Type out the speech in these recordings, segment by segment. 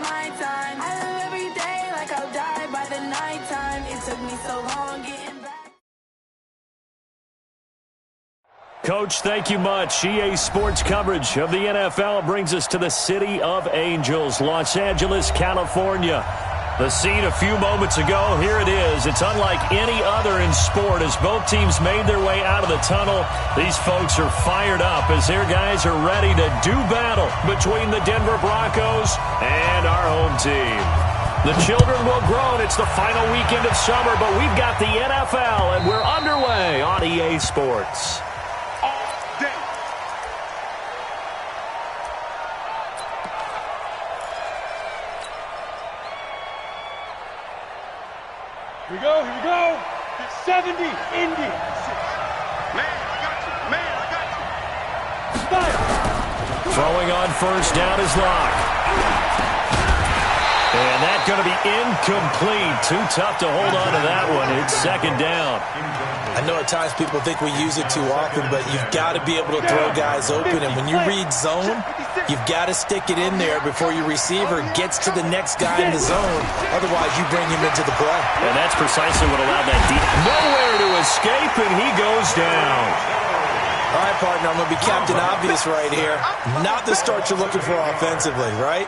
my time. I live every day like I'll die by the nighttime. It took me so long getting back. Coach, thank you much. EA Sports coverage of the NFL brings us to the City of Angels, Los Angeles, California. The scene a few moments ago, here it is. It's unlike any other in sport as both teams made their way out of the tunnel. These folks are fired up as their guys are ready to do battle between the Denver Broncos and our home team. The children will grow, and it's the final weekend of summer, but we've got the NFL, and we're underway on EA Sports. Here we go. It's 70, Indy. Man, I got you. Fire. Throwing on first down is Locke. And that's going to be incomplete. Too tough to hold on to that one. It's second down. I know at times people think we use it too often, but you've got to be able to throw guys open. And when you read zone, you've got to stick it in there before your receiver gets to the next guy in the zone. Otherwise, you bring him into the play. And that's precisely what allowed that deep. Nowhere to escape, and he goes down. All right, partner, I'm going to be Captain Obvious right here. Not the start you're looking for offensively, right?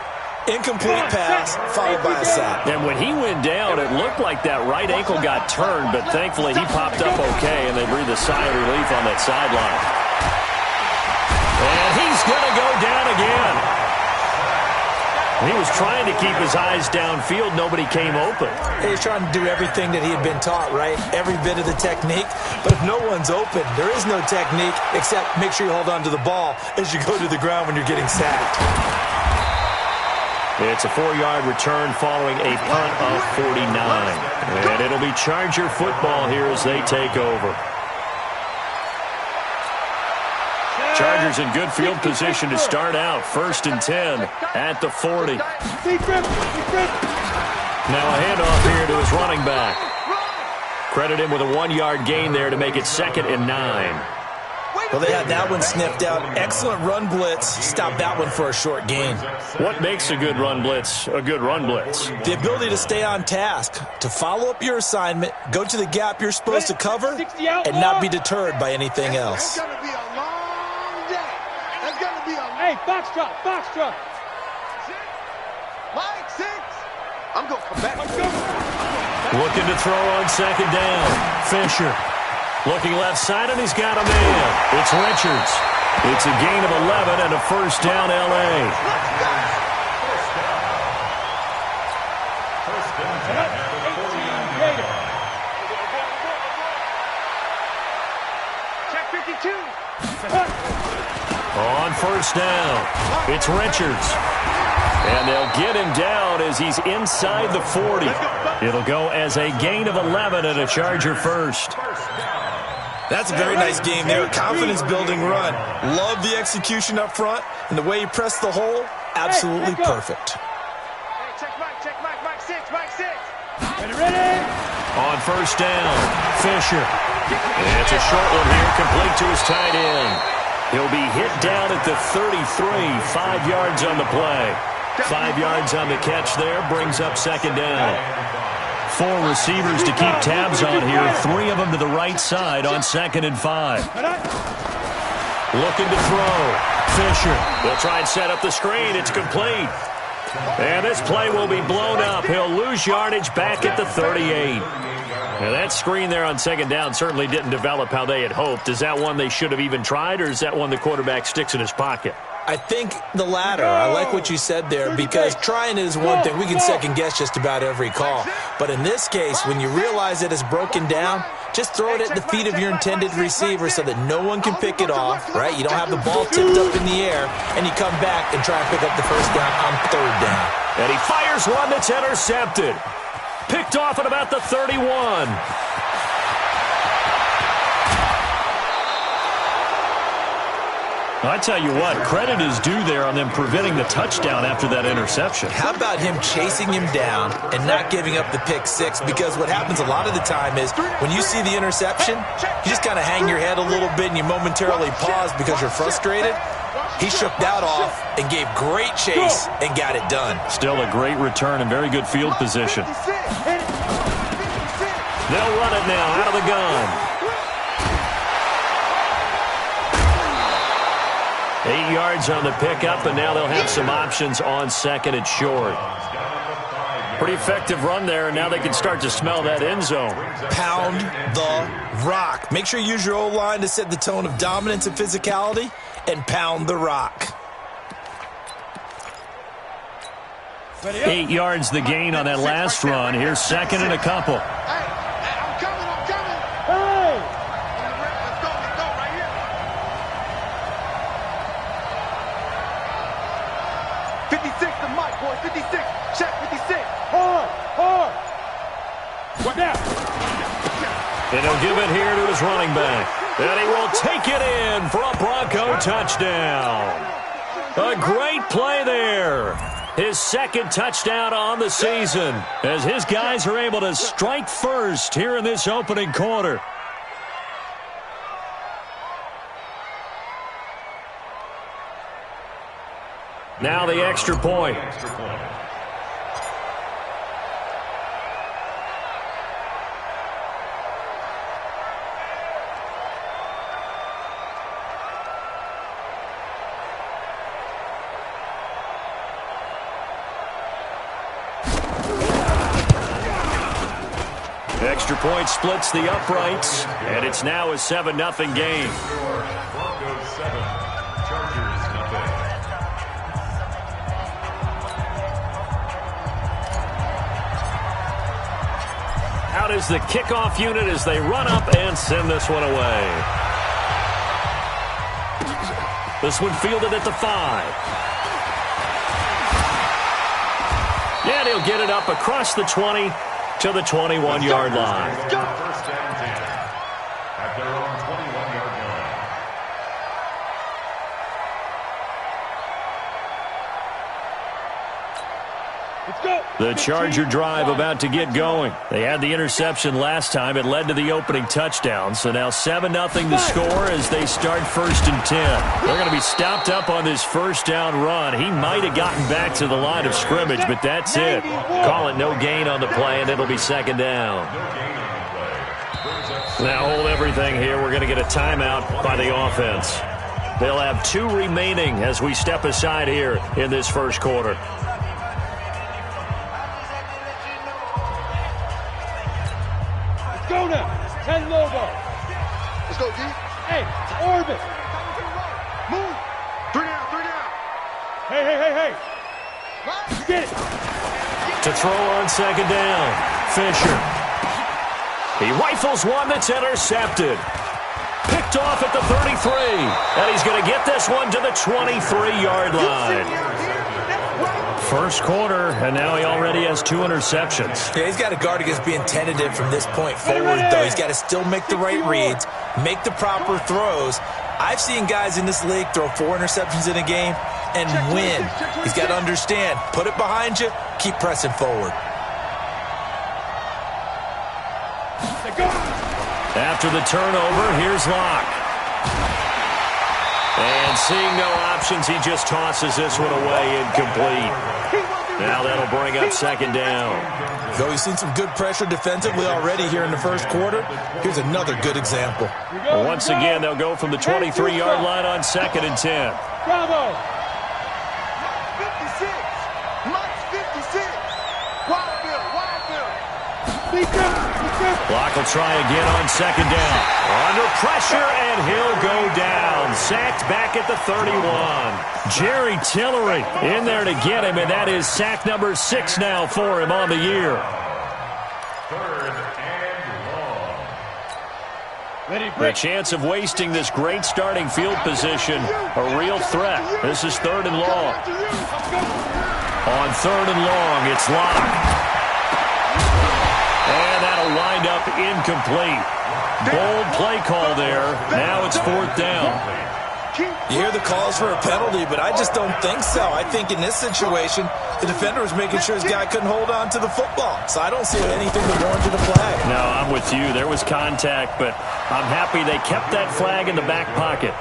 Incomplete pass, followed by a sack. And when he went down, it looked like that right ankle got turned, but thankfully he popped up okay, and they breathed a sigh of relief on that sideline. And he's going to go down again. He was trying to keep his eyes downfield. Nobody came open. He was trying to do everything that he had been taught, right? Every bit of the technique. But if no one's open, there is no technique except make sure you hold on to the ball as you go to the ground when you're getting sacked. It's a 4-yard return following a punt of 49. And it'll be Charger football here as they take over. Chargers in good field position to start out. 1st and 10 at the 40. Now a handoff here to his running back. Credit him with a 1-yard gain there to make it 2nd and 9. Well, they had that one sniffed out. Excellent run blitz. Stopped that one for a short gain. What makes a good run blitz a good run blitz? The ability to stay on task, to follow up your assignment, go to the gap you're supposed to cover, and not be deterred by anything else. It's going to be a long day. It's going to be a... Hey, Foxtrot. Mike, 6. I'm going to come back. Looking to throw on 2nd down. Fisher. Looking left side, and he's got a man. It's Richards. It's a gain of 11 and a 1st down, L.A. Check 52. On 1st down, it's Richards. And they'll get him down as he's inside the 40. It'll go as a gain of 11 and a Charger 1st. That's a very nice game there. Confidence-building run. Love the execution up front. And the way he pressed the hole, absolutely perfect. Check Mike 6. Ready. On 1st down, Fisher. And it's a short one here, complete to his tight end. He'll be hit down at the 33, 5 yards on the play. 5 yards on the catch there, brings up 2nd down. 4 receivers to keep tabs on here. 3 of them to the right side on 2nd and 5. Looking to throw. Fisher. They'll try and set up the screen. It's complete. And this play will be blown up. He'll lose yardage back at the 38. Now that screen there on 2nd down certainly didn't develop how they had hoped. Is that one they should have even tried, or is that one the quarterback sticks in his pocket? I think the latter. I like what you said there, because trying is one thing. We can second-guess just about every call. But in this case, when you realize that it's broken down, just throw it at the feet of your intended receiver so that no one can pick it off, right? You don't have the ball tipped up in the air, and you come back and try and pick up the 1st down on 3rd down. And he fires one that's intercepted. Picked off at about the 31. I tell you what, credit is due there on them preventing the touchdown after that interception. How about him chasing him down and not giving up the pick 6? Because what happens a lot of the time is when you see the interception, you just kind of hang your head a little bit and you momentarily pause because you're frustrated. He shook that off and gave great chase and got it done. Still a great return and very good field position. They'll run it now out of the gun. 8 yards on the pickup, and now they'll have some options on second and short. Pretty effective run there, and now they can start to smell that end zone. Pound the rock. Make sure you use your O-line to set the tone of dominance and physicality, and pound the rock. 8 yards the gain on that last run. Here's second and a couple. I'm coming. Hey! Let's go right here. 56 to Mike, boys. 56. Check 56. Hard. What now? And he'll give it here to his running back. And he will take it in for a Bronco touchdown. A great play there. His second touchdown on the season as his guys are able to strike first here in this opening quarter. Now the extra point. Extra point splits the uprights, and it's now a 7-0 game. Broncos 7, Chargers nothing. Out is the kickoff unit as they run up and send this one away. This one fielded at the 5. And he'll get it up across the 20 to the 21-yard line. First down 10 at their own 21-yard line. Let's go. The Charger drive about to get going. They had the interception last time. It led to the opening touchdown. So now 7-0 the score as they start first and 10. They're going to be stopped up on this first down run. He might have gotten back to the line of scrimmage, but that's it. Call it no gain on the play, and it'll be second down. Now hold everything here. We're going to get a timeout by the offense. They'll have 2 remaining as we step aside here in this first quarter. Go now. 10 logo. Let's go, D. Hey, orbit. Move. 3 down. Hey. Get it. To throw on second down, Fisher. He rifles one that's intercepted. Picked off at the 33. And he's going to get this one to the 23-yard line. First quarter, and now he already has 2 interceptions. Yeah, he's got to guard against being tentative from this point forward, though. He's got to still make the right reads, make the proper throws. I've seen guys in this league throw 4 interceptions in a game and win. He's got to understand, put it behind you, keep pressing forward. After the turnover, here's Locke. And seeing no options, he just tosses this one away incomplete. Now that'll bring up second down. Though he's seen some good pressure defensively already here in the first quarter, here's another good example. Once again, they'll go from the 23-yard line on second and 10. Bravo. 56. Mike's 56. Wide bill. Locke will try again on second down. Under pressure, and he'll go down. Sacked back at the 31. Jerry Tillery in there to get him, and that is sack number 6 now for him on the year. 3rd and long. The chance of wasting this great starting field position, a real threat. This is 3rd and long. On 3rd and long, it's Locke. And that'll wind up incomplete. Bold play call there. Now it's 4th down. You hear the calls for a penalty, but I just don't think so. I think in this situation, the defender was making sure his guy couldn't hold on to the football. So I don't see anything that warranted a flag. No, I'm with you. There was contact, but I'm happy they kept that flag in the back pocket.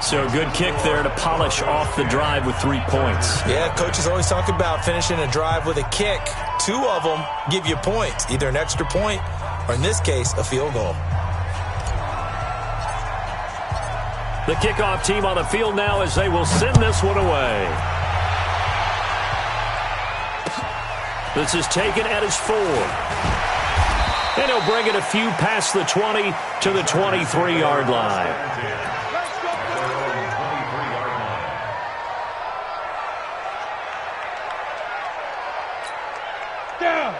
So good kick there to polish off the drive with 3 points. Yeah, coaches always talk about finishing a drive with a kick. 2 of them give you points, either an extra point or, in this case, a field goal. The kickoff team on the field now as they will send this one away. This is taken at his 4. And he'll bring it a few past the 20 to the 23-yard line.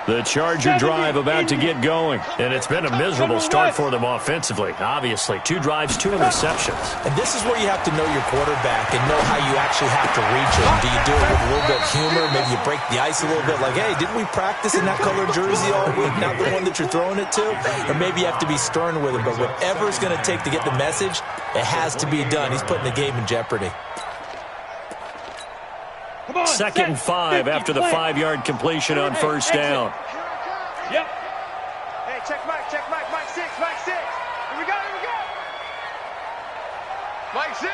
The Charger drive about to get going. And it's been a miserable start for them offensively. Obviously, 2 drives, 2 interceptions. And this is where you have to know your quarterback and know how you actually have to reach him. Do you do it with a little bit of humor? Maybe you break the ice a little bit like, hey, didn't we practice in that colored jersey all week? Not the one that you're throwing it to? Or maybe you have to be stern with him. But whatever it's going to take to get the message, it has to be done. He's putting the game in jeopardy. 2nd and 5 after the 5-yard completion on first down. Yep. Hey, check Mike, Mike 6, Mike 6. Here we go. Mike 6.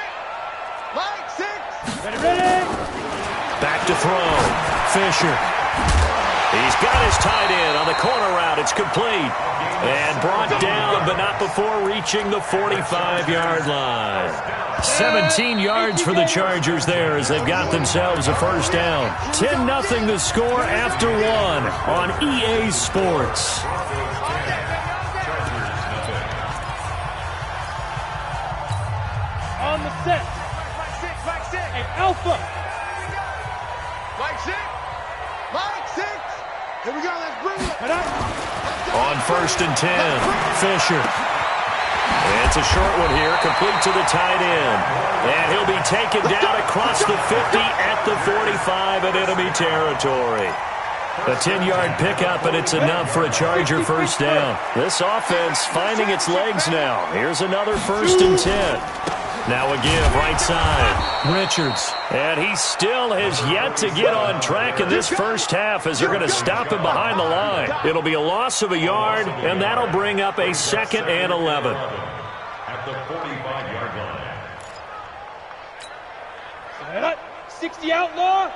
Ready. Back to throw. Fisher. He's got his tight end on the corner route. It's complete. And brought down, but not before reaching the 45-yard line. 17 yards for the Chargers there as they've got themselves a first down. 10-0 the score after 1 on EA Sports. On the set. Mike 6. Hey, Alpha. Mike 6. Here we go. Let's bring it. On 1st and 10, Fisher. It's a short one here, complete to the tight end. And he'll be taken down across the 50 at the 45 in enemy territory. A 10-yard pickup, and it's enough for a Charger first down. This offense finding its legs now. Here's another 1st and 10. Now a give, right side. Richards. And he still has yet to get on track in this first half as they're going to stop him behind the line. It'll be a loss of a yard, and that'll bring up a 2nd and 11. At the 45-yard line. 60 outlaw.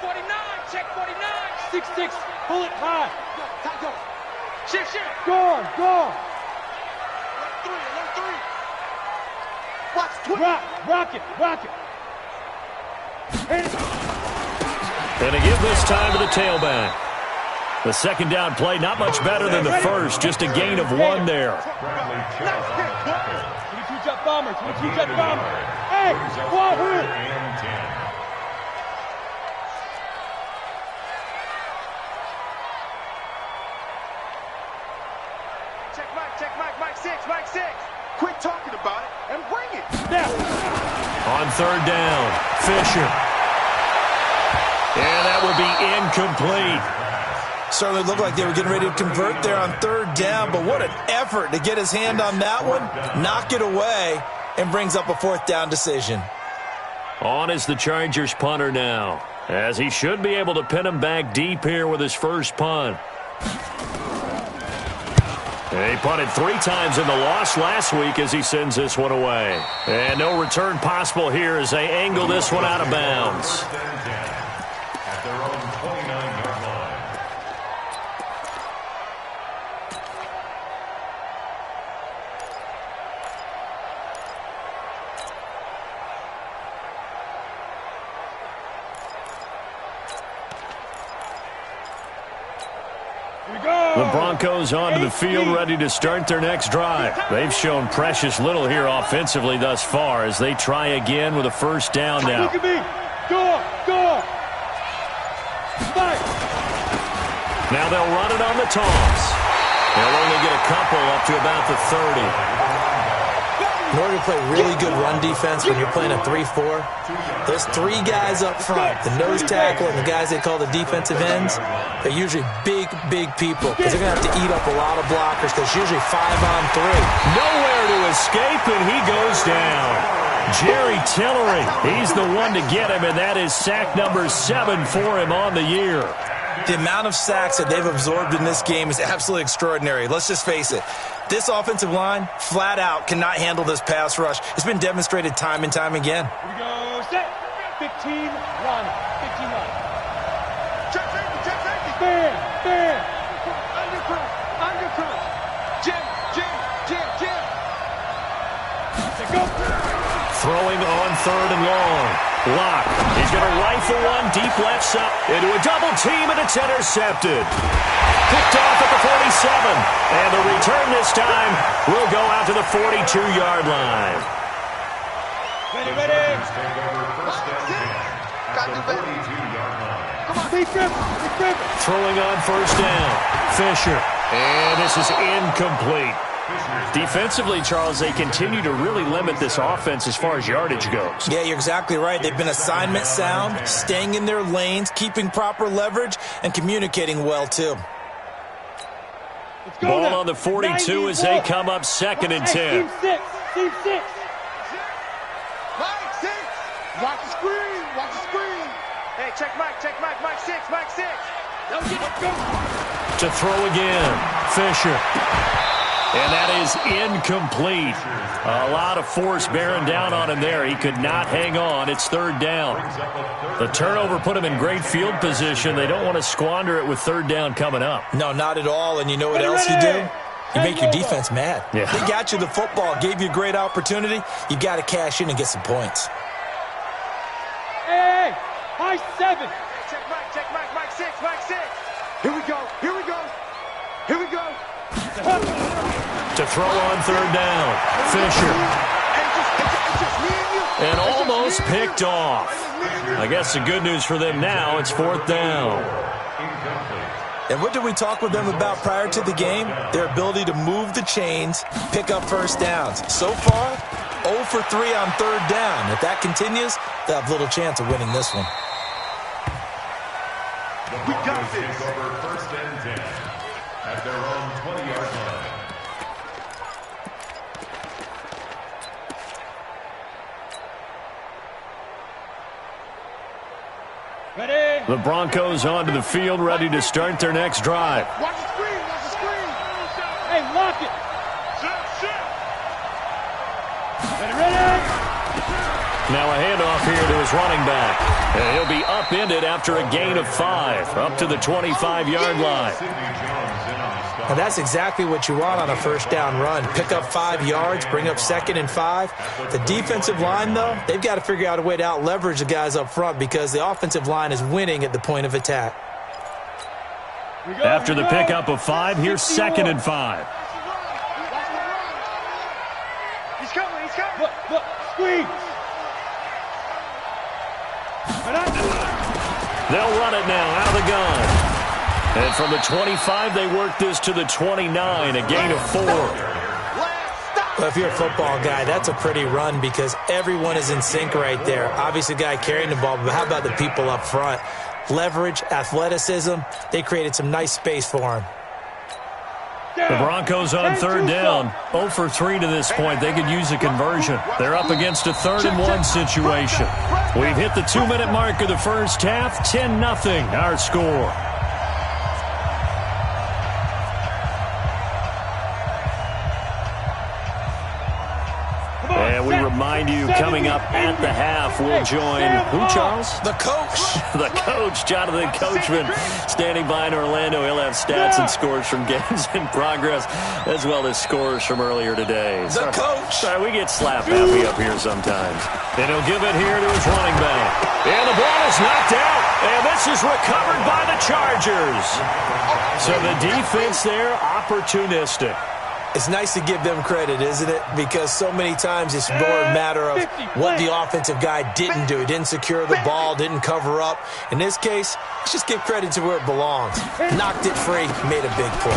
49, check 49. 6-6, pull it high. Shift. Go. Rock it. And a give this time to the tailback. The 2nd down play, not much better than the first, just a gain of 1 there. 22-jet bomber. Hey, Wahoo! Check Mike 6. Quit talking about it and bring it. Now. On 3rd down, Fisher. And that would be incomplete. Certainly looked like they were getting ready to convert there on 3rd down, but what an effort to get his hand on that one, knock it away, and brings up a 4th down decision. On is the Chargers punter now, as he should be able to pin him back deep here with his first punt. He punted 3 times in the loss last week as he sends this one away. And no return possible here as they angle this one out of bounds. At their own 29-yard line. The Broncos onto the field, ready to start their next drive. They've shown precious little here offensively thus far as they try again with a first down now. Look at me. Go. Fight. Now they'll run it on the toss. They'll only get a couple up to about the 30. In order to play really good run defense when you're playing a 3-4, those 3 guys up front, the nose tackle and the guys they call the defensive ends, they're usually big people because they're going to have to eat up a lot of blockers because it's usually 5-on-3. Nowhere to escape, and he goes down. Jerry Tillery, he's the one to get him, and that is sack number 7 for him on the year. The amount of sacks that they've absorbed in this game is absolutely extraordinary. Let's just face it. This offensive line, flat out, cannot handle this pass rush. It's been demonstrated time and time again. Here we go, set. 15, run. 15, run. Check safety, check safety. Bam, bam. Undercross. Jim. Go. Throwing on 3rd and long. Lock. He's going to rifle one deep left side into a double team, and it's intercepted. Picked off at the 47. And the return this time will go out to the 42-yard line. Ready. Come on, be careful. Throwing on 1st down. Fisher. And this is incomplete. Defensively, Charles, they continue to really limit this offense as far as yardage goes. Yeah, you're exactly right. They've been assignment sound, staying in their lanes, keeping proper leverage, and communicating well, too. Ball now on the 42 as they come up 2nd and 10. Team 6. Mike 6. Watch the screen. Hey, check Mike, Mike 6. Let's go. To throw again. Fisher. And that is incomplete. A lot of force bearing down on him there. He could not hang on. It's 3rd down. The turnover put him in great field position. They don't want to squander it with 3rd down coming up. No, not at all. And you know what else you do? You make your defense mad. Yeah. They got you the football, gave you a great opportunity. You got to cash in and get some points. Hey, Mike 7. Check Mike 6. Here we go. To throw on 3rd down. Fisher. And almost picked off. I guess the good news for them now, it's 4th down. And what did we talk with them about prior to the game? Their ability to move the chains, pick up 1st downs. So far, 0 for 3 on 3rd down. If that continues, they'll have little chance of winning this one. We got this. Over 1st and 10 at their own 20-yard line. Ready. The Broncos onto the field, ready to start their next drive. Watch the screen. Hey, lock it. Ready. Now a handoff here to his running back. And he'll be upended after a gain of 5, up to the 25-yard line. And that's exactly what you want on a 1st down run. Pick up 5 yards, bring up 2nd and 5. The defensive line, though, they've got to figure out a way to out-leverage the guys up front because the offensive line is winning at the point of attack. After the pickup of 5, here's 2nd and 5. He's coming. Look, squeeze. They'll run it now out of the gun. And from the 25, they work this to the 29, a gain of 4. Well, if you're a football guy, that's a pretty run because everyone is in sync right there. Obviously, the guy carrying the ball, but how about the people up front? Leverage, athleticism, they created some nice space for him. The Broncos on 3rd down, 0 for 3 to this point. They could use a conversion. They're up against a 3rd and 1 situation. We've hit the 2-minute mark of the first half, 10-0 our score. And we remind you, coming up at the half, we'll join who, Charles? The coach. The coach, Jonathan Coachman, standing by in Orlando. He'll have stats and scores from games in progress, as well as scores from earlier today. The coach. Sorry, we get slap happy up here sometimes. And he'll give it here to his running back. And the ball is knocked out. And this is recovered by the Chargers. So the defense there, opportunistic. It's nice to give them credit, isn't it? Because so many times it's more a matter of what the offensive guy didn't do. He didn't secure the ball, didn't cover up. In this case, let's just give credit to where it belongs. Knocked it free, made a big play.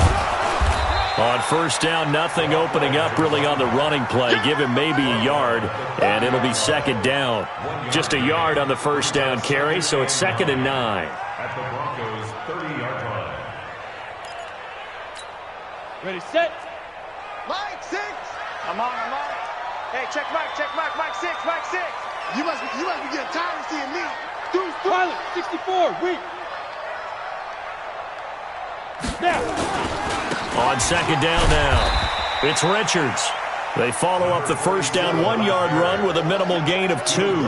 On 1st down, nothing opening up really on the running play. Give him maybe a yard, and it'll be 2nd down. Just a yard on the 1st down carry, so it's 2nd and 9. At the Broncos' 30-yard line. Ready, set. Mike 6. I'm on. Hey, check Mike 6. You must be getting tired of seeing me. Pilot, 64, weak. On second down now, it's Richards. They follow up the first down 1-yard run with a minimal gain of 2.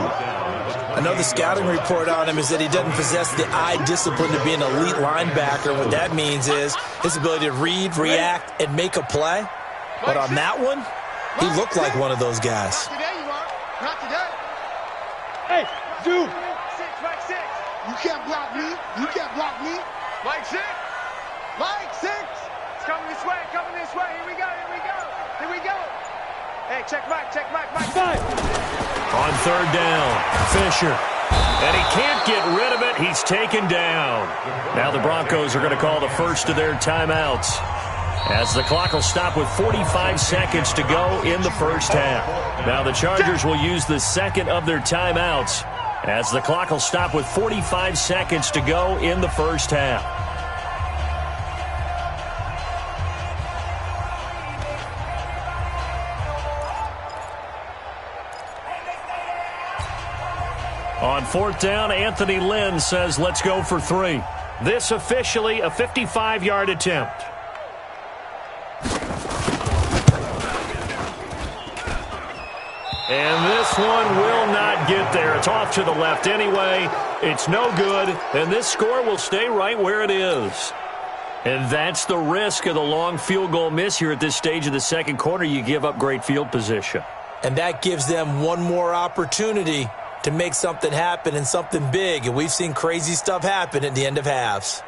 I know the scouting report on him is that he doesn't possess the eye discipline to be an elite linebacker. What that means is his ability to read, react, and make a play. But on that one, he looked like one of those guys. Not today, you are. Not today. Hey, dude. Like six. You can't block me. You can't block me. Like six. Like six. It's coming this way. Coming this way. Here we go. Here we go. Here we go. Hey, check Mike. Check Mike. Mike. On third down, Fisher. And he can't get rid of it. He's taken down. Now the Broncos are going to call the first of their timeouts, as the clock will stop with 45 seconds to go in the first half. Now the Chargers will use the second of their timeouts, as the clock will stop with 45 seconds to go in the first half. On fourth down, Anthony Lynn says, let's go for 3. This officially a 55-yard attempt. And this one will not get there. It's off to the left anyway. It's no good, and this score will stay right where it is. And that's the risk of the long field goal miss here at this stage of the second quarter. You give up great field position. And that gives them one more opportunity to make something happen and something big. And we've seen crazy stuff happen at the end of halves.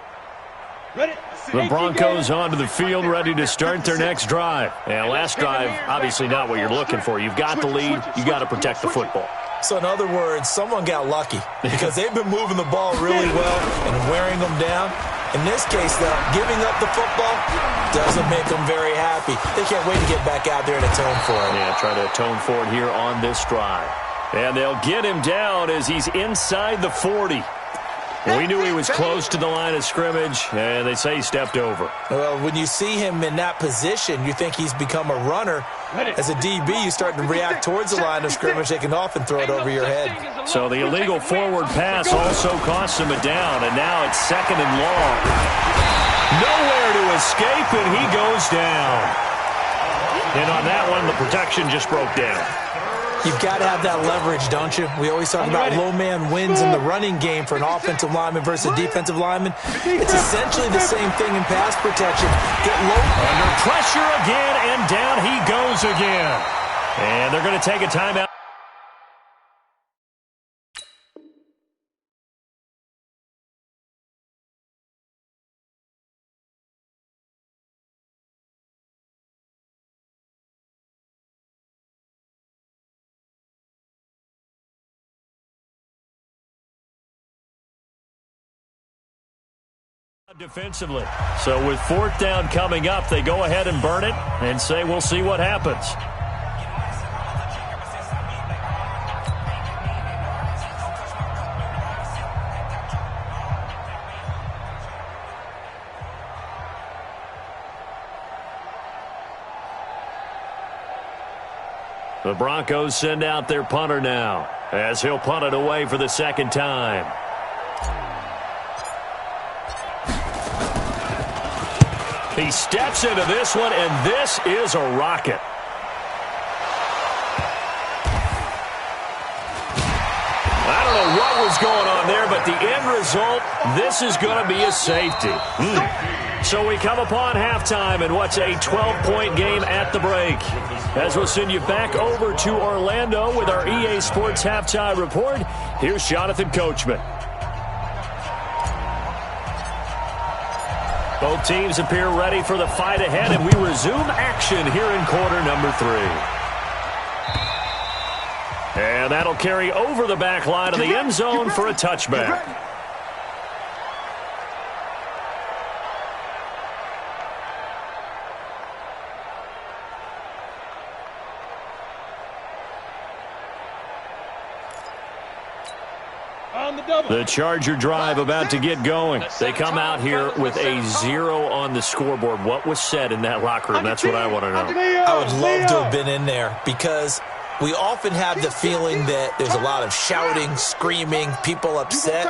The Broncos onto the field, ready to start their next drive. And last drive, obviously not what you're looking for. You've got the lead. You've got to protect the football. So in other words, someone got lucky because they've been moving the ball really well and wearing them down. In this case, though, giving up the football doesn't make them very happy. They can't wait to get back out there and atone for it. Yeah, try to atone for it here on this drive. And they'll get him down as he's inside the 40. We knew he was close to the line of scrimmage, and they say he stepped over. Well, when you see him in that position, you think he's become a runner. As a DB, you start to react towards the line of scrimmage. They can often throw it over your head. So the illegal forward pass also costs him a down, and now it's second and long. Nowhere to escape, and he goes down. And on that one, the protection just broke down. You've got to have that leverage, don't you? We always talk about low man wins in the running game for an offensive lineman versus a defensive lineman. It's essentially the same thing in pass protection. Get low. Under pressure again, and down he goes again. And they're going to take a timeout. Defensively. So with fourth down coming up, they go ahead and burn it and say we'll see what happens. The Broncos send out their punter now, as he'll punt it away for the second time. He steps into this one, and this is a rocket. I don't know what was going on there, but the end result, this is going to be a safety. So we come upon halftime in what's a 12-point game at the break. As we'll send you back over to Orlando with our EA Sports Halftime Report, here's Jonathan Coachman. Both teams appear ready for the fight ahead, and we resume action here in quarter number 3. And that'll carry over the back line of the end zone for a touchback. The Charger drive about to get going. They come out here with a 0 on the scoreboard. What was said in that locker room? That's what I want to know. I would love to have been in there because we often have the feeling that there's a lot of shouting, screaming, people upset.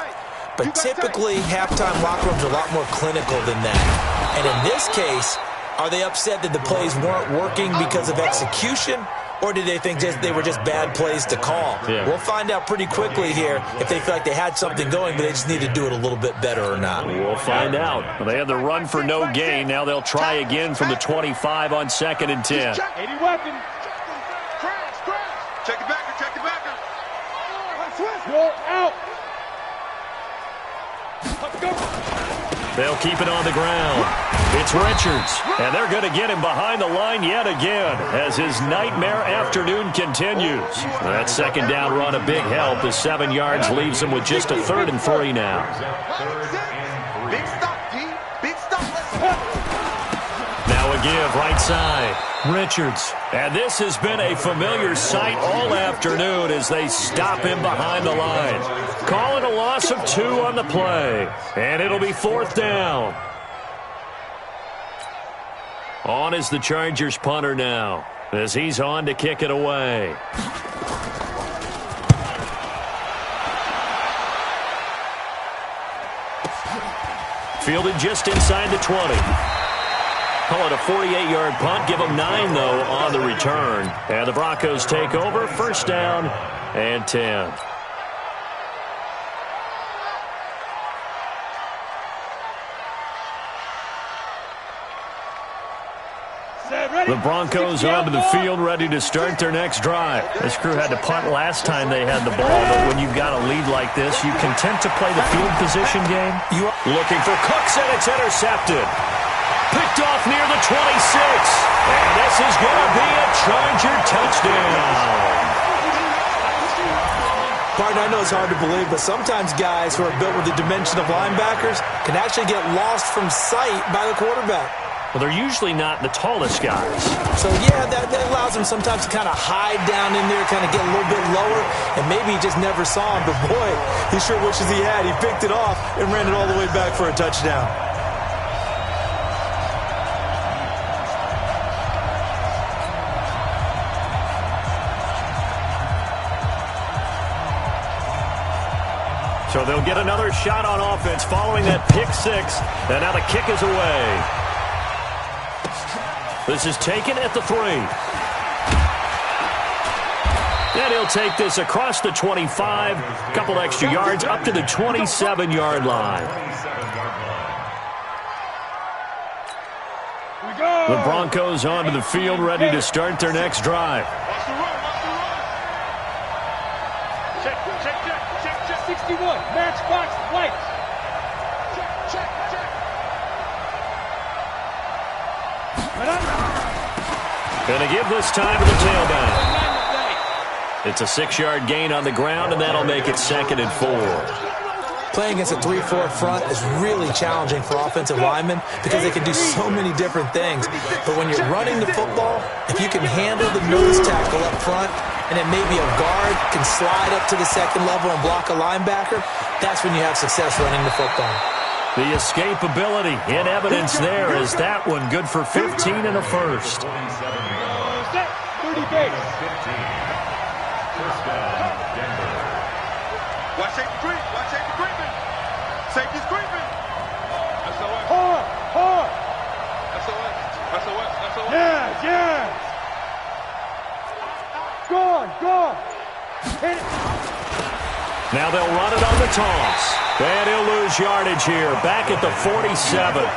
but typically halftime locker rooms are a lot more clinical than that. And in this case, are they upset that the plays weren't working because of execution, or did they think they were just bad plays to call? Yeah. We'll find out pretty quickly here if they feel like they had something going, but they just need to do it a little bit better or not. We'll find out. They had the run for no gain. Now they'll try again from the 25 on 2nd and 10. 80 weapon. Check it back. Check it back. You're out. Let's go. They'll keep it on the ground. It's Richards, and they're going to get him behind the line yet again as his nightmare afternoon continues. That 2nd down run a big help as 7 yards leaves him with just a 3rd and 3 now. Big stop, D. Big stop. Now a give right side. Richards. And this has been a familiar sight all afternoon as they stop him behind the line. Calling a loss of 2 on the play. And it'll be 4th down. On is the Chargers punter now as he's on to kick it away. Fielded just inside the 20. Call it a 48-yard punt. Give them 9, though, on the return. And the Broncos take over. 1st down and 10. The Broncos onto the field, ready to start their next drive. This crew had to punt last time they had the ball, but when you've got a lead like this, you content to play the field position game? Looking for Cooks, and it's intercepted. Picked off near the 26. And this is going to be a Charger touchdown. Partner, I know it's hard to believe, but sometimes guys who are built with the dimension of linebackers can actually get lost from sight by the quarterback. Well, they're usually not the tallest guys. So, yeah, that allows him sometimes to kind of hide down in there, kind of get a little bit lower, and maybe he just never saw him. But, boy, he sure wishes he had. He picked it off and ran it all the way back for a touchdown. So they'll get another shot on offense following that pick 6. And now the kick is away. This is taken at the 3. And he'll take this across the 25. A couple extra yards up to the 27-yard line. The Broncos onto the field, ready to start their next drive. Check. 61. Matchbox light. Check. Gonna give this time to the tailback. It's a 6-yard gain on the ground, and that'll make it 2nd and 4. Playing against a 3-4 front is really challenging for offensive linemen because they can do so many different things. But when you're running the football, if you can handle the nose tackle up front, and then maybe a guard can slide up to the 2nd level and block a linebacker, that's when you have success running the football. The escapability in evidence there is that one good for 15 and a 1st. 30 base. Watch safety creep. Watch safety creeping. Safety's creeping. SOS. Hard. SOS. Yes. Gone. Hit it. Now they'll run it on the toss. And he'll lose yardage here. Back at the 47.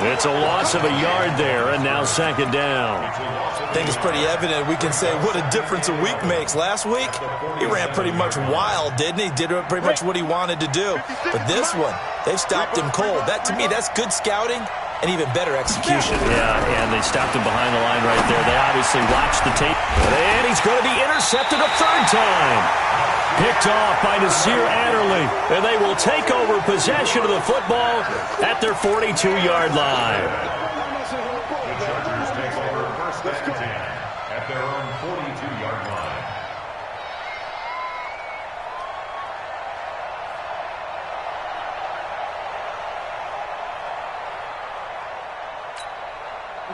It's a loss of a yard there, and now 2nd down. I think it's pretty evident. We can say what a difference a week makes. Last week, he ran pretty much wild, didn't he? Did pretty much what he wanted to do. But this one, they've stopped him cold. That, to me, that's good scouting and even better execution. Yeah, and they stopped him behind the line right there. They obviously watched the tape. And he's going to be intercepted a 3rd time. Picked off by Nasir Adderley, and they will take over possession of the football at their 42-yard line. The Chargers take over 1st and 10 at their own 42-yard line.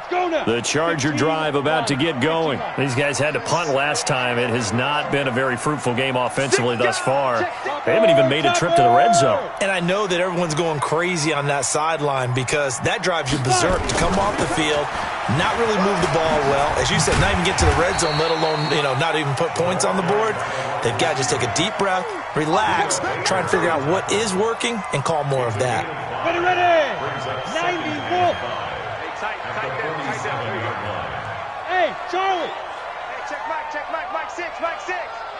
The Charger drive about to get going. These guys had to punt last time. It has not been a very fruitful game offensively thus far. They haven't even made a trip to the red zone. And I know that everyone's going crazy on that sideline because that drives you berserk to come off the field, not really move the ball well. As you said, not even get to the red zone, let alone, not even put points on the board. They've got to just take a deep breath, relax, try and figure out what is working, and call more of that. Ready. 90 wolf. Hey, Charlie. Hey, check Mike, Mike 6.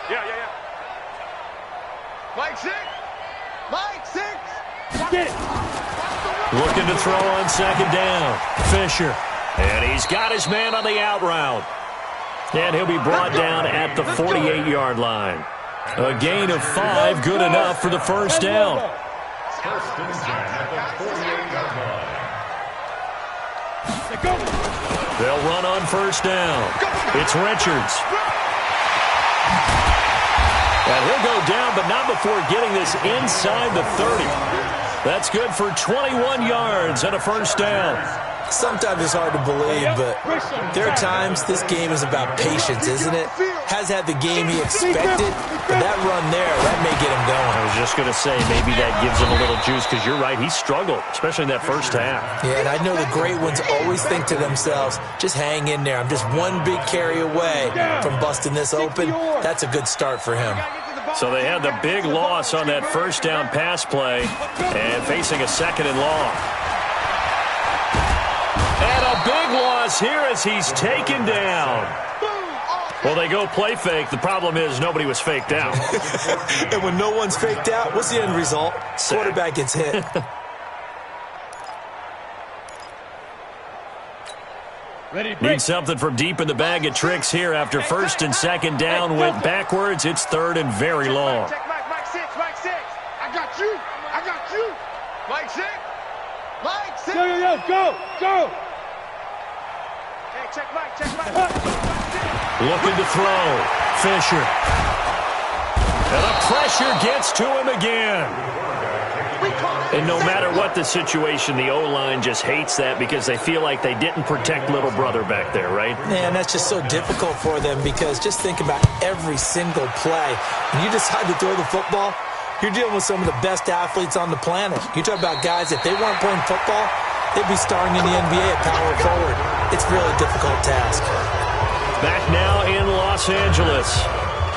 Yeah. Mike 6. Get it. Looking to throw on second down. Fisher. And he's got his man on the out route. And he'll be brought down at the 48-yard line. A gain of 5, good enough for the first down. First and 10 at the 48-yard line. They'll run on first down. It's Richards. And he'll go down, but not before getting this inside the 30. That's good for 21 yards and a first down. Sometimes it's hard to believe, but there are times this game is about patience, isn't it? Has had the game he expected, but that run there, that may get him going. I was just going to say, maybe that gives him a little juice, because you're right, he struggled, especially in that first half. Yeah, and I know the great ones always think to themselves, just hang in there. I'm just one big carry away from busting this open. That's a good start for him. So they had the big loss on that first down pass play and facing a second and long. And a big loss here as he's taken down. Well, they go play fake. The problem is nobody was faked out. And when no one's faked out, what's the end result? Quarterback gets hit. Need something from deep in the bag of tricks here after first and second down went backwards. It's third and very long. Check Mike 6. I got you. Mike 6. Go. Hey, check Mike. Looking to throw. Fisher. And the pressure gets to him again. And no matter what the situation, the O-line just hates that because they feel like they didn't protect little brother back there, right? Man, that's just so difficult for them because just think about every single play. When you decide to throw the football, you're dealing with some of the best athletes on the planet. You talk about guys, if they weren't playing football, they'd be starring in the NBA at power forward. It's a really difficult task. Back now in Los Angeles.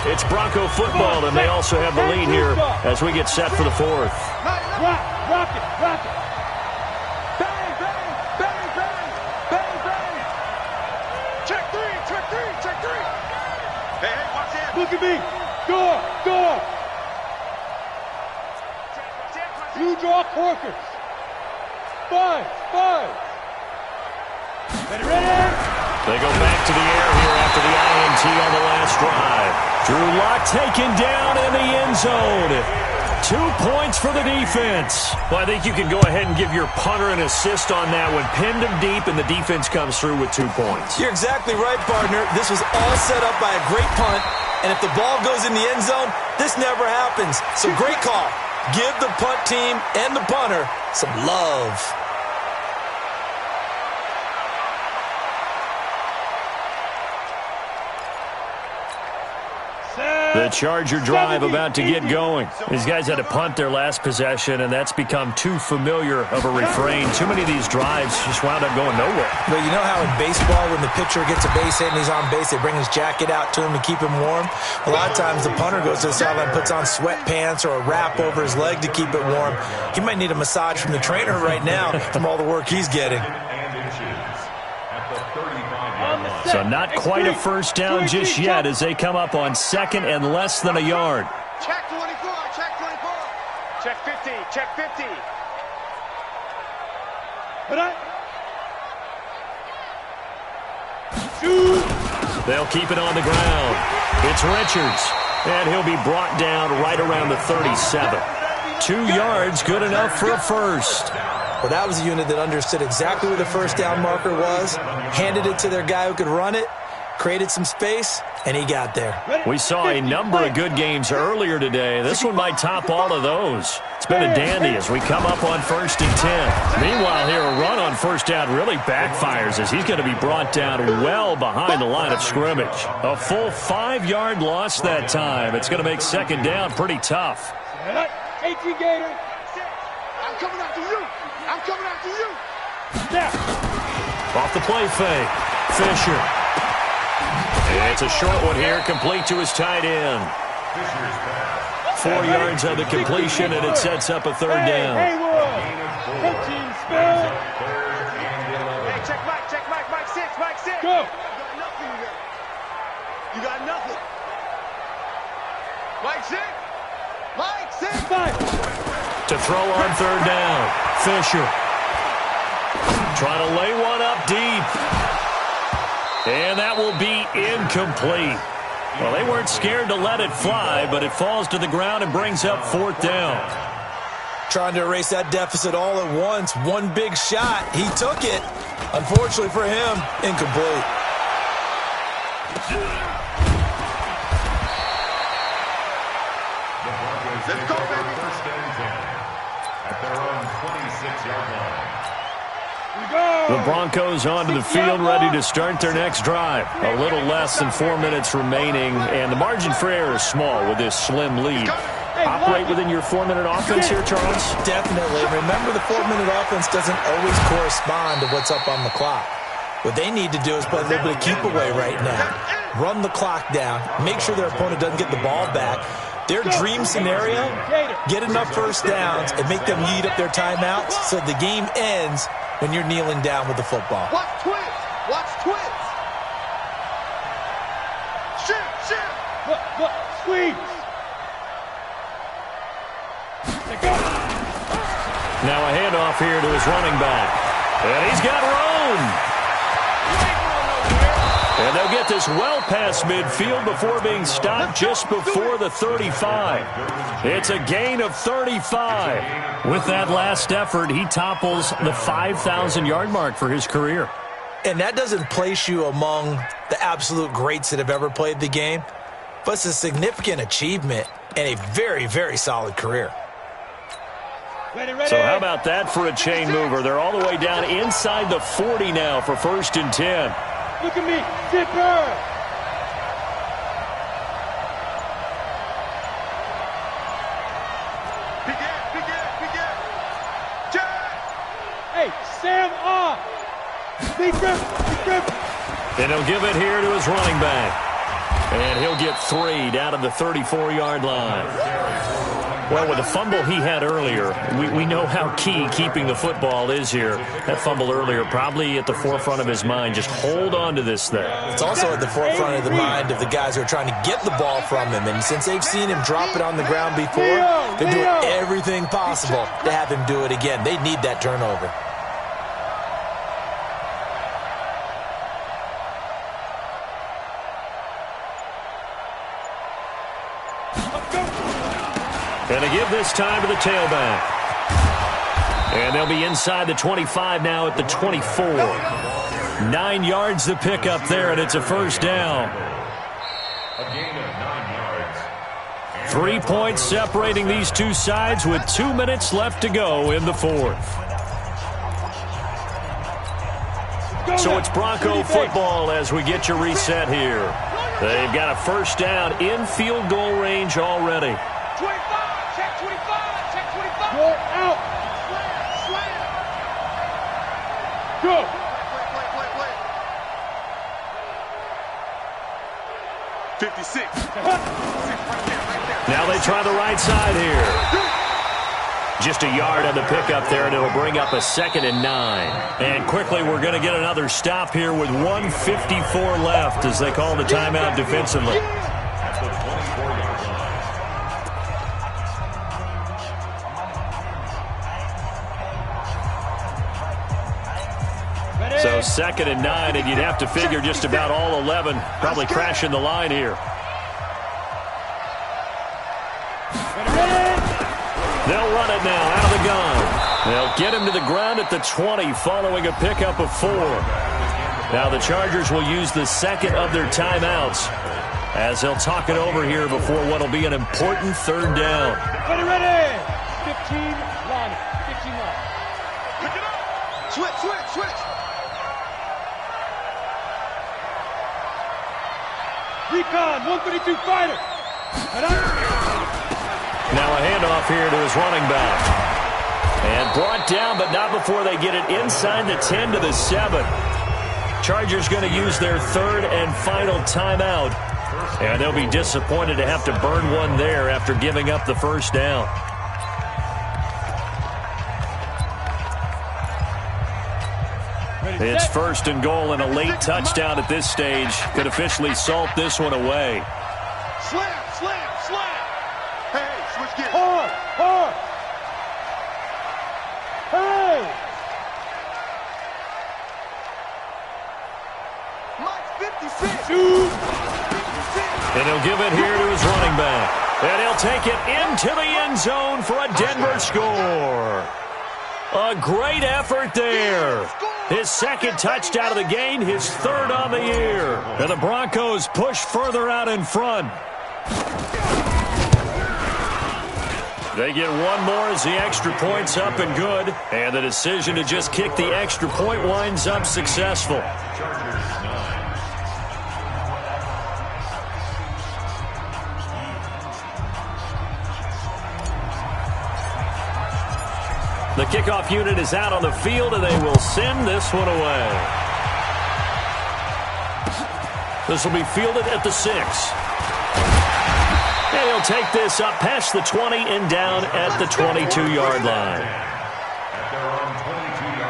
It's Bronco football, and they also have the lead here as we get set for the fourth. Rock it. Bang. Check three. Hey, watch out. Look at me. Door. You draw corkers. Five. Ready. They go back to the air here after the INT on the last drive. Drew Lock taken down in the end zone. 2 points for the defense. Well, I think you can go ahead and give your punter an assist on that one. Pinned him deep, and the defense comes through with 2 points. You're exactly right, partner. This was all set up by a great punt, and if the ball goes in the end zone, this never happens. So great call. Give the punt team and the punter some love. The Charger drive about to get going. These guys had to punt their last possession, and that's become too familiar of a refrain. Too many of these drives just wound up going nowhere. But you know how in baseball, when the pitcher gets a base hit and he's on base, they bring his jacket out to him to keep him warm? A lot of times the punter goes to the sideline, puts on sweatpants or a wrap over his leg to keep it warm. He might need a massage from the trainer right now from all the work he's getting. So not quite a first down just yet as they come up on second and less than a yard. Check 24. Check 50. They'll keep it on the ground. It's Richards, and he'll be brought down right around the 37. 2 yards, good enough for a first. Well, that was a unit that understood exactly where the first down marker was, handed it to their guy who could run it, created some space, and he got there. We saw a number of good games earlier today. This one might top all of those. It's been a dandy as we come up on 1st and 10. Meanwhile here, a run on first down really backfires as he's going to be brought down well behind the line of scrimmage. A full 5-yard loss that time. It's going to make second down pretty tough. Hey, Gator. I'm coming after you. I'm coming after you. Off the play fake. Fisher. It's a short one here, complete to his tight end. 4 yards on the completion, and it sets up a third down. Hey, check Mike 6. Go. You got nothing. Mike 6. To throw on third down. Fisher. Trying to lay one up deep. And that will be incomplete. Well, they weren't scared to let it fly, but it falls to the ground and brings up fourth down. Trying to erase that deficit all at once. One big shot. He took it. Unfortunately for him, incomplete. Let's go, baby. First and 10 at their own 26-yard line. The Broncos onto the field, ready to start their next drive. A little less than 4 minutes remaining, and the margin for error is small with this slim lead. Operate within your 4-minute offense here, Charles? Definitely. Remember, the 4-minute offense doesn't always correspond to what's up on the clock. What they need to do is play a little bit of keep away right now. Run the clock down. Make sure their opponent doesn't get the ball back. Their dream scenario, get enough first downs and make them eat up their timeouts so the game ends when you're kneeling down with the football. Watch twins. Shift. Look, squeeze. Now a handoff here to his running back. And he's got room. And they'll get this well past midfield before being stopped just before the 35. It's a gain of 35. With that last effort, he topples the 5,000-yard mark for his career. And that doesn't place you among the absolute greats that have ever played the game, but it's a significant achievement and a very, very solid career. Ready. So how about that for a chain mover? They're all the way down inside the 40 now for 1st and 10. Look at me, Zipper. Begin. Hey, Sam off. Be grip. And he'll give it here to his running back. And he'll get 3 down to the 34-yard line. Well, with the fumble he had earlier, we know how key keeping the football is here. That fumble earlier probably at the forefront of his mind. Just hold on to this thing. It's also at the forefront of the mind of the guys who are trying to get the ball from him. And since they've seen him drop it on the ground before, they're doing everything possible to have him do it again. They need that turnover. And they give this time to the tailback. And they'll be inside the 25 now at the 24. 9 yards to pick up there, and it's a first down. A gain of 9 yards. 3 points separating these two sides with 2 minutes left to go in the fourth. So it's Bronco football as we get your reset here. They've got a first down in field goal range already. 25. Check 25. Go out. Slam. Go. Play. 56. Now they try the right side here. Just a yard on the pickup there, and it'll bring up a 2nd and 9. And quickly, we're going to get another stop here with 1:54 left as they call the timeout defensively. So 2nd and 9, and you'd have to figure just about all 11 probably crashing the line here. They'll run it now out of the gun. They'll get him to the ground at the 20 following a pickup of 4. Now the Chargers will use the second of their timeouts as they'll talk it over here before what will be an important third down. Ready. 15 line. 15 line. Pick it up. Switch. Recon, 132 fighter. Now a handoff here to his running back. And brought down, but not before they get it inside the 10 to the 7. Chargers going to use their third and final timeout. And they'll be disappointed to have to burn one there after giving up the first down. It's first and goal and a late touchdown at this stage could officially salt this one away. Slam. Hey, switch gears. Hard. Hey. Mike 56. And he'll give it here to his running back. And he'll take it into the end zone for a Denver score. A great effort there. His second touchdown of the game, his third on the year. And the Broncos push further out in front. They get one more as the extra point's up and good. And the decision to just kick the extra point winds up successful. The kickoff unit is out on the field, and they will send this one away. This will be fielded at the 6. And he'll take this up past the 20 and down at the 22-yard line. At their own 22-yard line.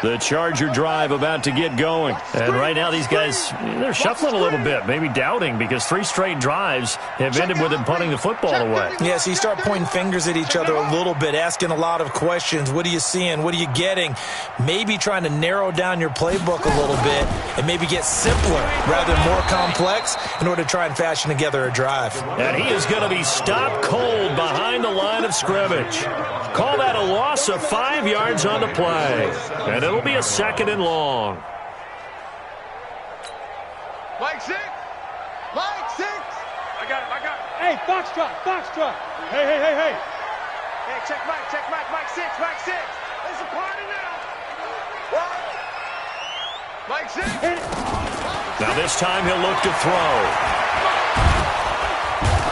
The Charger drive about to get going. And right now these guys, they're shuffling a little bit, maybe doubting, because 3 straight drives have ended with them punting the football away. Yeah, so you start pointing fingers at each other a little bit, asking a lot of questions. What are you seeing? What are you getting? Maybe trying to narrow down your playbook a little bit and maybe get simpler rather than more complex in order to try and fashion together a drive. And he is going to be stopped cold behind the line of scrimmage. Call that a loss of 5 yards on the play. And it'll be a second and long. Mike 6. I got it. Hey, Foxtrot. Hey. Hey, check Mike. Mike 6. It's a party now. Mike 6. Now this time he'll look to throw.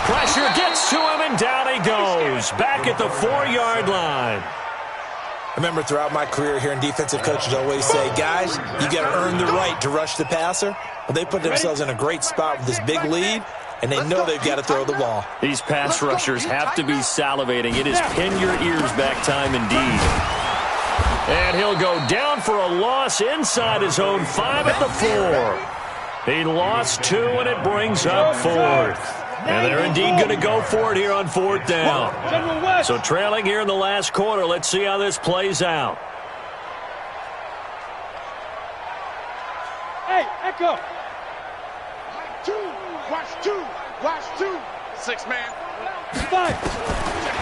Pressure gets to him, and down he goes. Back at the 4-yard line. I remember throughout my career hearing defensive coaches always say, guys, you got to earn the right to rush the passer. Well, they put themselves in a great spot with this big lead, and they know they've got to throw the ball. These pass rushers have to be salivating. It is pin your ears back time indeed. And he'll go down for a loss inside his own 5 at the 4. He lost 2, and it brings up 4th. And they're indeed going to go for it here on 4th down. So trailing here in the last quarter. Let's see how this plays out. Hey, Echo. Watch two. 6 man. 5.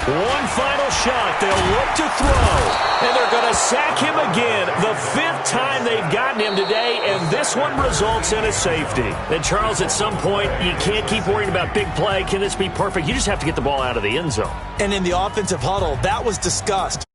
One final shot. They'll look to throw. And they're going to sack him again. The 5th time they've gotten him today, and this one results in a safety. And Charles, at some point, you can't keep worrying about big play. Can this be perfect? You just have to get the ball out of the end zone. And in the offensive huddle, that was discussed.